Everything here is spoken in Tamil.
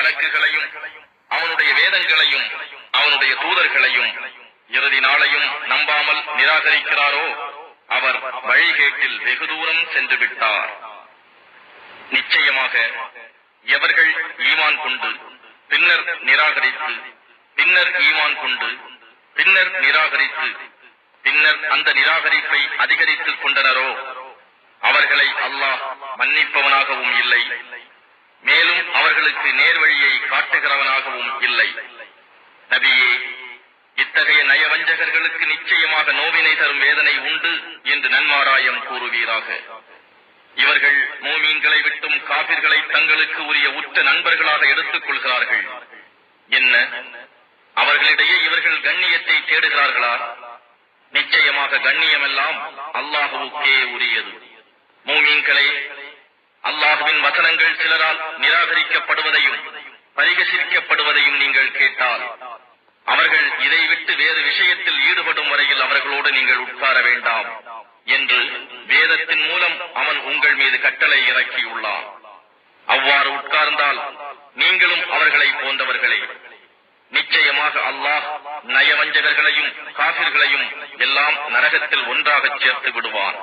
மலக்குகளையும் அவனுடைய வேதங்களையும் அவனுடைய தூதர்களையும் இறுதி நாளையும் நம்பாமல் நிராகரிக்கிறாரோ அவர் வழிகேட்டில் வெகு தூரம் சென்று விட்டார். நிச்சயமாக எவர்கள் ஈமான் கொண்டு பின்னர் நிராகரித்து பின்னர் ஈமான் கொண்டு பின்னர் நிராகரித்து பின்னர் அந்த நிராகரிப்பை அதிகரித்துக் கொண்டனரோ அவர்களை அல்லாஹ் மன்னிப்பவனாகவும் இல்லை, மேலும் அவர்களுக்கு நேர்வழியை காட்டுகிறவனாகவும் இல்லை. நபியே, இத்தகைய நயவஞ்சகர்களுக்கு நிச்சயமாக நோவினை தரும் வேதனை உண்டு என்று நன்மாராயம் கூறுவீராக. இவர்கள் மூமீன்களை விட்டும் காபிர்களை தங்களுக்கு உரிய உற்ற நண்பர்களாக எடுத்துக் கொள்கிறார்கள். என்ன, அவர்களிடையே இவர்கள் கண்ணியத்தை தேடுகிறார்களா? நிச்சயமாக கண்ணியமெல்லாம் அல்லாஹுவுக்கே உரியது. மூமீன்களே, அல்லாஹுவின் வசனங்கள் சிலரால் நிராகரிக்கப்படுவதையும் பரிகசிக்கப்படுவதையும் நீங்கள் கேட்டால் அவர்கள் இதை விட்டு வேறு விஷயத்தில் ஈடுபடும் வரையில் அவர்களோடு நீங்கள் உட்கார வேண்டாம் என்று வேதத்தின் மூலம் அவன் உங்கள் மீது கட்டளை இறக்கியுள்ளான். அவ்வாறு உட்கார்ந்தால் நீங்களும் அவர்களை போன்றவர்களே. நிச்சயமாக அல்லாஹ் நயவஞ்சகர்களையும் காபிர்களையும் எல்லாம் நரகத்தில் ஒன்றாக சேர்த்து விடுவான்.